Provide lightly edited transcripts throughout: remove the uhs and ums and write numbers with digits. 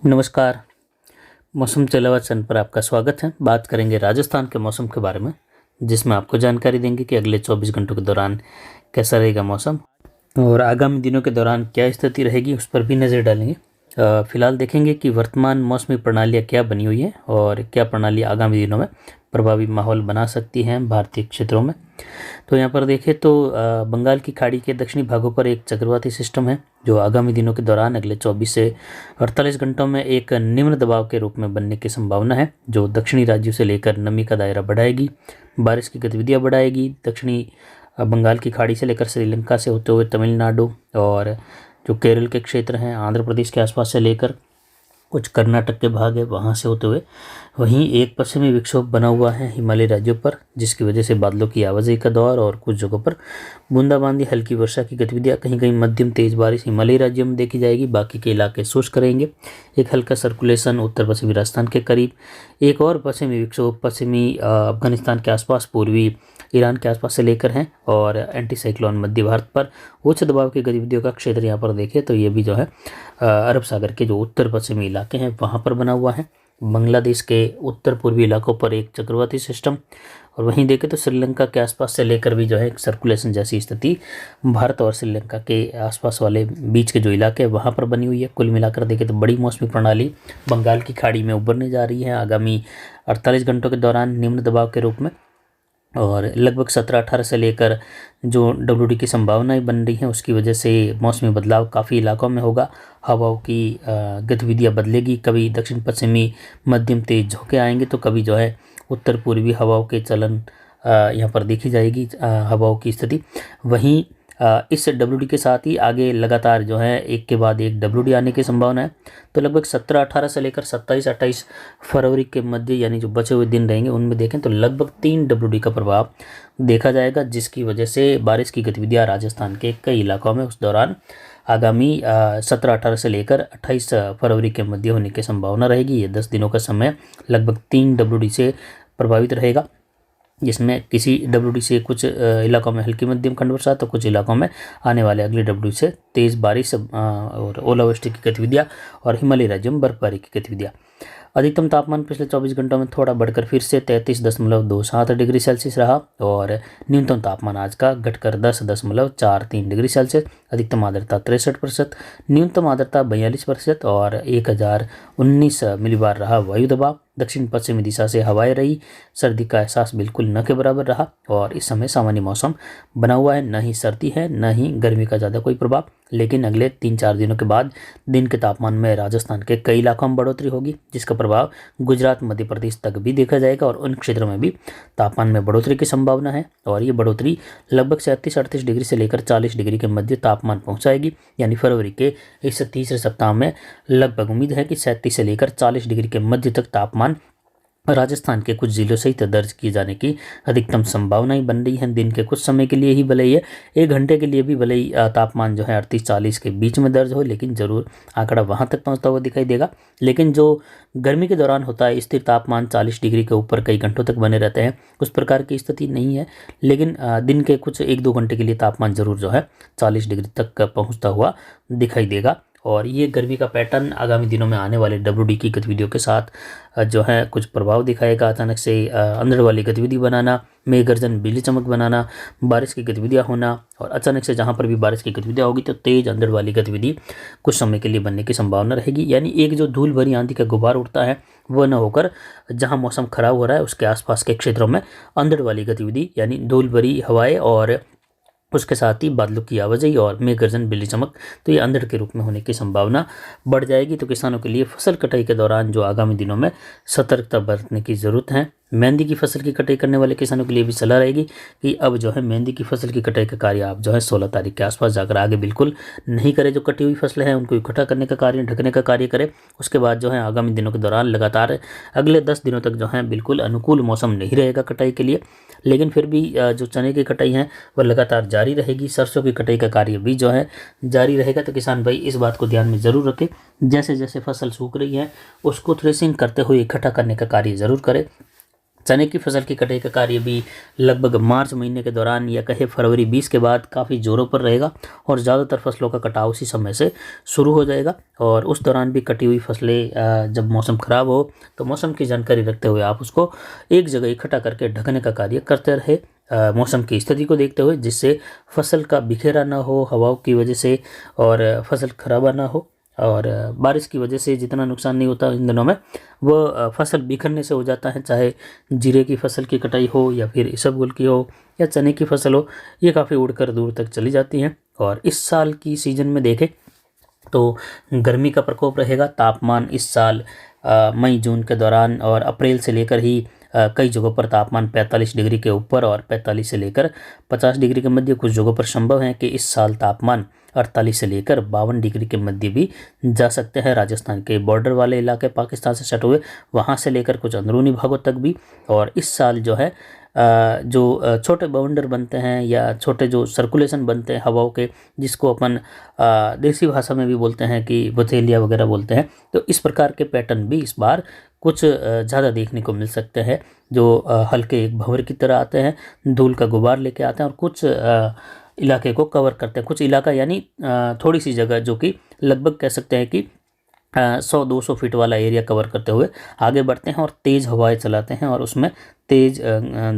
नमस्कार। मौसम चलावा चैनल पर आपका स्वागत है। बात करेंगे राजस्थान के मौसम के बारे में, जिसमें आपको जानकारी देंगे कि अगले 24 घंटों के दौरान कैसा रहेगा मौसम और आगामी दिनों के दौरान क्या स्थिति रहेगी, उस पर भी नज़र डालेंगे। फिलहाल देखेंगे कि वर्तमान मौसमी प्रणालियाँ क्या बनी हुई है और क्या प्रणाली आगामी दिनों में प्रभावी माहौल बना सकती हैं भारतीय क्षेत्रों में। तो यहाँ पर देखें तो बंगाल की खाड़ी के दक्षिणी भागों पर एक चक्रवाती सिस्टम है, जो आगामी दिनों के दौरान अगले 24 से 48 घंटों में एक निम्न दबाव के रूप में बनने की संभावना है, जो दक्षिणी राज्यों से लेकर नमी का दायरा बढ़ाएगी, बारिश की गतिविधियाँ बढ़ाएगी। दक्षिणी बंगाल की खाड़ी से लेकर श्रीलंका से होते हुए तमिलनाडु और जो केरल के क्षेत्र हैं, आंध्र प्रदेश के आसपास से लेकर कुछ कर्नाटक के भाग है, वहाँ से होते हुए वहीं एक पश्चिमी विक्षोभ बना हुआ है हिमालयी राज्यों पर, जिसकी वजह से बादलों की आवाजाही का दौर और कुछ जगहों पर बूंदाबांदी, हल्की वर्षा की गतिविधियाँ, कहीं कहीं मध्यम तेज बारिश हिमालयी राज्यों में देखी जाएगी। बाकी के इलाके शुष्क रहेंगे। एक हल्का सर्कुलेशन उत्तर पश्चिमी राजस्थान के करीब, एक और पश्चिमी विक्षोभ पश्चिमी अफगानिस्तान के आसपास, पूर्वी ईरान के आसपास से लेकर हैं, और एंटी साइक्लोन मध्य भारत पर उच्च दबाव की गतिविधियों का क्षेत्र यहाँ पर देखें तो ये भी जो है अरब सागर के जो उत्तर पश्चिमी इलाके हैं वहाँ पर बना हुआ है। बांग्लादेश के उत्तर पूर्वी इलाकों पर एक चक्रवाती सिस्टम, और वहीं देखें तो श्रीलंका के आसपास से लेकर भी जो है एक सर्कुलेशन जैसी स्थिति भारत और श्रीलंका के आसपास वाले बीच के जो इलाके हैं वहाँ पर बनी हुई है। कुल मिलाकर देखें तो बड़ी मौसमी प्रणाली बंगाल की खाड़ी में उभरने जा रही है आगामी 48 घंटों के दौरान निम्न दबाव के रूप में, और लगभग 17-18 से लेकर जो WD की संभावनाएं बन रही हैं उसकी वजह से मौसमी बदलाव काफ़ी इलाकों में होगा। हवाओं की गतिविधियां बदलेगी, कभी दक्षिण पश्चिमी मध्यम तेज झोंके आएंगे तो कभी जो है उत्तर पूर्वी हवाओं के चलन यहाँ पर देखी जाएगी हवाओं की स्थिति। वहीं इस WD के साथ ही आगे लगातार जो है एक के बाद एक WD आने की संभावना है। तो लगभग 17-18 से लेकर 27-28 फरवरी के मध्य, यानी जो बचे हुए दिन रहेंगे उनमें देखें तो लगभग 3 WD का प्रभाव देखा जाएगा, जिसकी वजह से बारिश की गतिविधियां राजस्थान के कई इलाकों में उस दौरान आगामी 17-18 से लेकर 28 फरवरी के मध्य होने की संभावना रहेगी। ये 10 दिनों का समय लगभग 3 WD से प्रभावित रहेगा, जिसमें किसी WD से कुछ इलाकों में हल्की मध्यम खंड वर्षा, तो कुछ इलाकों में आने वाले अगले WD से तेज़ बारिश और ओलावृष्टि की गतिविधियाँ और हिमालयी राज्यों में बर्फबारी की गतिविधियाँ। अधिकतम तापमान पिछले 24 घंटों में थोड़ा बढ़कर फिर से 33.27 डिग्री सेल्सियस रहा, और न्यूनतम तापमान आज का घटकर 10.43 डिग्री सेल्सियस। अधिकतम आर्द्रता 63%, न्यूनतम आर्द्रता 42% और 1019 मिलीबार रहा वायु दबाव। दक्षिण पश्चिमी दिशा से हवाएं रही, सर्दी का एहसास बिल्कुल न के बराबर रहा, और इस समय सामान्य मौसम बना हुआ है, न ही सर्दी है न ही गर्मी का ज़्यादा कोई प्रभाव। लेकिन अगले 3-4 दिनों के बाद दिन के तापमान में राजस्थान के कई इलाकों में बढ़ोतरी होगी, जिसका प्रभाव गुजरात मध्य प्रदेश तक भी देखा जाएगा, और उन क्षेत्रों में भी तापमान में बढ़ोतरी की संभावना है। और ये बढ़ोतरी लगभग 37-38 डिग्री से लेकर 40 डिग्री के मध्य तापमान पहुंचाएगी, यानी फरवरी के इस तीसरे सप्ताह में लगभग उम्मीद है कि 37 से लेकर 40 डिग्री के मध्य तक तापमान राजस्थान के कुछ जिलों सहित दर्ज किए जाने की अधिकतम संभावनाएं बन रही हैं। दिन के कुछ समय के लिए ही भले ही 1 घंटे के लिए भी भले ही तापमान जो है 38-40 के बीच में दर्ज हो, लेकिन ज़रूर आंकड़ा वहां तक पहुंचता हुआ दिखाई देगा। लेकिन जो गर्मी के दौरान होता है, स्थिर तापमान 40 डिग्री के ऊपर कई घंटों तक बने रहते हैं, उस प्रकार की स्थिति नहीं है। लेकिन दिन के कुछ 1-2 घंटे के लिए तापमान ज़रूर जो है 40 डिग्री तक पहुँचता हुआ दिखाई देगा। और ये गर्मी का पैटर्न आगामी दिनों में आने वाले WD की गतिविधियों के साथ जो है कुछ प्रभाव दिखाएगा। अचानक से अंधड़ वाली गतिविधि बनाना, मेघ गर्जन, बिजली चमक बनाना, बारिश की गतिविधियां होना, और अचानक से जहां पर भी बारिश की गतिविधियां होगी तो तेज अंधड़ वाली गतिविधि कुछ समय के लिए बनने की संभावना रहेगी। यानी एक जो धूल भरी आंधी का गुबार उठता है वह न होकर जहाँ मौसम खराब हो रहा है उसके आसपास के क्षेत्रों में अंधड़ वाली गतिविधि, यानी धूल भरी हवाएं और उसके साथ ही बादलों की आवाजाही और मेघ गर्जन, बिजली चमक, तो ये अंधड़ के रूप में होने की संभावना बढ़ जाएगी। तो किसानों के लिए फसल कटाई के दौरान जो आगामी दिनों में सतर्कता बरतने की ज़रूरत है। मेहंदी की फसल की कटाई करने वाले किसानों के लिए भी सलाह रहेगी कि अब जो है मेहंदी की फसल की कटाई का कार्य आप जो है 16 तारीख के आसपास जाकर आगे बिल्कुल नहीं करें। जो कटी हुई फसलें हैं उनको इकट्ठा करने का कार्य, ढकने का कार्य करें। उसके बाद जो है आगामी दिनों के दौरान लगातार अगले 10 दिनों तक जो है बिल्कुल अनुकूल मौसम नहीं रहेगा कटाई के लिए, लेकिन फिर भी जो चने की कटाई है वह लगातार जारी रहेगी। सरसों की कटाई का कार्य भी जो है जारी रहेगा। तो किसान भाई इस बात को ध्यान में ज़रूर रखें, जैसे जैसे फसल सूख रही है उसको थ्रेसिंग करते हुए इकट्ठा करने का कार्य ज़रूर करें, चने की फसल की कटाई का कार्य भी लगभग मार्च महीने के दौरान या कहे फरवरी 20 के बाद काफ़ी जोरों पर रहेगा और ज़्यादातर फसलों का कटाव उसी समय से शुरू हो जाएगा। और उस दौरान भी कटी हुई फसलें जब मौसम ख़राब हो तो मौसम की जानकारी रखते हुए आप उसको एक जगह इकट्ठा करके ढकने का कार्य करते रहे मौसम की स्थिति को देखते हुए, जिससे फसल का बिखेरा ना हो हवाओं की वजह से और फसल खराबा ना हो। और बारिश की वजह से जितना नुकसान नहीं होता इन दिनों में वो फसल बिखरने से हो जाता है, चाहे जीरे की फसल की कटाई हो या फिर इसबगोल की हो या चने की फसल हो, ये काफ़ी उड़कर दूर तक चली जाती हैं। और इस साल की सीज़न में देखें तो गर्मी का प्रकोप रहेगा। तापमान इस साल मई जून के दौरान और अप्रैल से लेकर ही कई जगहों पर तापमान 45 डिग्री के ऊपर और 45 से लेकर 50 डिग्री के मध्य, कुछ जगहों पर संभव है कि इस साल तापमान 48 से लेकर 52 डिग्री के मध्य भी जा सकते हैं। राजस्थान के बॉर्डर वाले इलाके पाकिस्तान से सटे हुए वहाँ से लेकर कुछ अंदरूनी भागों तक भी। और इस साल जो है जो छोटे बवंडर बनते हैं या छोटे जो सर्कुलेशन बनते हैं हवाओं के, जिसको अपन देसी भाषा में भी बोलते हैं कि बथेलिया वगैरह बोलते हैं, तो इस प्रकार के पैटर्न भी इस बार कुछ ज़्यादा देखने को मिल सकते हैं, जो हल्के एक भंवर की तरह आते हैं, धूल का गुबार लेके आते हैं और कुछ इलाके को कवर करते हैं। कुछ इलाका यानी थोड़ी सी जगह जो कि लगभग कह सकते हैं कि 100-200 फीट वाला एरिया कवर करते हुए आगे बढ़ते हैं और तेज़ हवाएं चलाते हैं और उसमें तेज़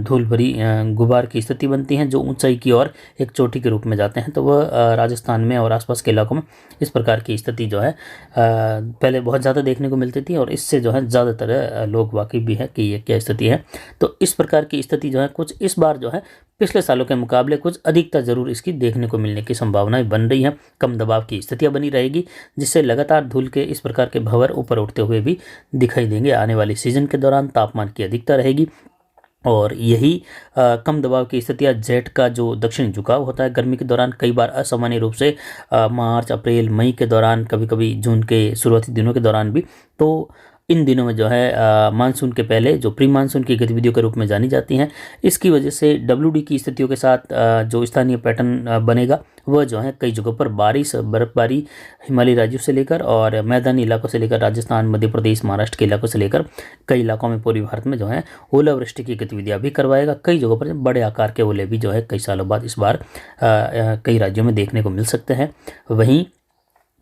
धूल भरी गुबार की स्थिति बनती है, जो ऊंचाई की ओर एक चोटी के रूप में जाते हैं। तो वह राजस्थान में और आसपास के इलाकों में इस प्रकार की स्थिति जो है पहले बहुत ज़्यादा देखने को मिलती थी और इससे जो है ज़्यादातर लोग वाकिफ़ भी है कि ये क्या स्थिति है। तो इस प्रकार की स्थिति जो है कुछ इस बार जो है पिछले सालों के मुकाबले कुछ अधिकता जरूर इसकी देखने को मिलने की संभावनाएं बन रही हैं। कम दबाव की स्थितियां बनी रहेगी, जिससे लगातार धूल के इस प्रकार के भंवर ऊपर उठते हुए भी दिखाई देंगे। आने वाली सीजन के दौरान तापमान की अधिकता रहेगी और यही कम दबाव की स्थितियाँ जेट का जो दक्षिणी झुकाव होता है गर्मी के दौरान कई बार असामान्य रूप से मार्च अप्रैल मई के दौरान, कभी कभी जून के शुरुआती दिनों के दौरान भी, तो इन दिनों में जो है मानसून के पहले जो प्री मानसून की गतिविधियों के रूप में जानी जाती हैं। इसकी वजह से WD की स्थितियों के साथ जो स्थानीय पैटर्न बनेगा वह जो है कई जगहों पर बारिश बर्फबारी हिमालयी राज्यों से लेकर और मैदानी इलाकों से लेकर राजस्थान मध्य प्रदेश महाराष्ट्र के इलाकों से लेकर कई इलाकों में पूर्वी भारत में जो है ओलावृष्टि की गतिविधियां भी करवाएगा। कई जगहों पर बड़े आकार के ओले भी जो है कई सालों बाद इस बार कई राज्यों में देखने को मिल सकते हैं। वहीं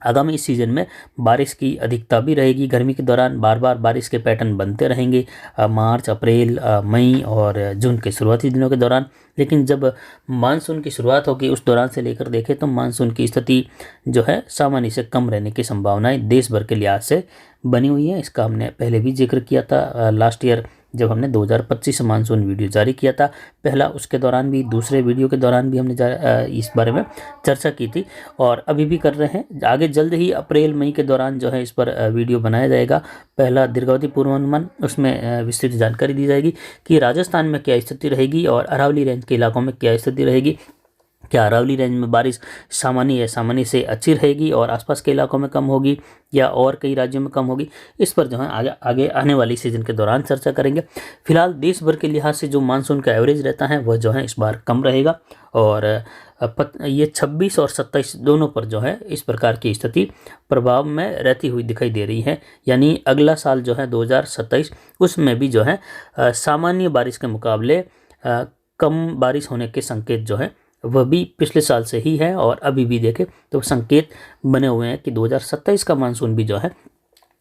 आगामी इस सीज़न में बारिश की अधिकता भी रहेगी। गर्मी के दौरान बार बार बारिश के पैटर्न बनते रहेंगे मार्च अप्रैल मई और जून के शुरुआती दिनों के दौरान। लेकिन जब मानसून की शुरुआत होगी उस दौरान से लेकर देखें तो मानसून की स्थिति जो है सामान्य से कम रहने की संभावनाएं देश भर के लिहाज से बनी हुई है। इसका हमने पहले भी जिक्र किया था लास्ट ईयर जब हमने 2025 मानसून वीडियो जारी किया था पहला, उसके दौरान भी दूसरे वीडियो के दौरान भी हमने इस बारे में चर्चा की थी और अभी भी कर रहे हैं। आगे जल्द ही अप्रैल मई के दौरान जो है इस पर वीडियो बनाया जाएगा, पहला दीर्घावधि पूर्वानुमान, उसमें विस्तृत जानकारी दी जाएगी कि राजस्थान में क्या स्थिति रहेगी और अरावली रेंज के इलाकों में क्या स्थिति रहेगी। क्या अरावली रेंज में बारिश सामान्य या सामान्य से अच्छी रहेगी और आसपास के इलाकों में कम होगी या और कई राज्यों में कम होगी, इस पर जो है आगे आने वाली सीजन के दौरान चर्चा करेंगे। फिलहाल देश भर के लिहाज से जो मानसून का एवरेज रहता है वह जो है इस बार कम रहेगा और ये 26 और 27 दोनों पर जो है इस प्रकार की स्थिति प्रभाव में रहती हुई दिखाई दे रही है। यानी अगला साल जो है 2027 उसमें भी जो है सामान्य बारिश के मुकाबले कम बारिश होने के संकेत जो है वह भी पिछले साल से ही है और अभी भी देखें तो संकेत बने हुए हैं कि 2027 का मानसून भी जो है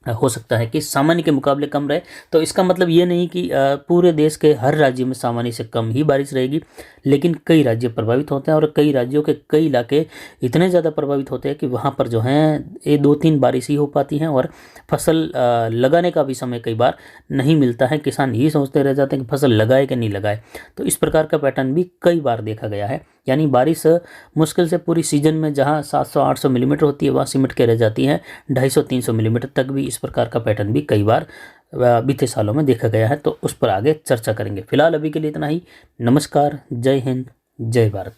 हो सकता है कि सामान्य के मुकाबले कम रहे। तो इसका मतलब ये नहीं कि पूरे देश के हर राज्य में सामान्य से कम ही बारिश रहेगी, लेकिन कई राज्य प्रभावित होते हैं और कई राज्यों के कई इलाके इतने ज़्यादा प्रभावित होते हैं कि वहाँ पर जो है ये 2-3 बारिश ही हो पाती हैं और फसल लगाने का भी समय कई बार नहीं मिलता है। किसान यही सोचते रह जाते हैं कि फसल लगाए कि नहीं लगाए। तो इस प्रकार का पैटर्न भी कई बार देखा गया है। यानी बारिश मुश्किल से पूरी सीजन में जहाँ 700-800 मिलीमीटर होती है वहाँ सिमट के रह जाती है 250-300 मिलीमीटर तक भी। इस प्रकार का पैटर्न भी कई बार बीते सालों में देखा गया है, तो उस पर आगे चर्चा करेंगे। फिलहाल अभी के लिए इतना ही। नमस्कार, जय हिंद, जय भारत।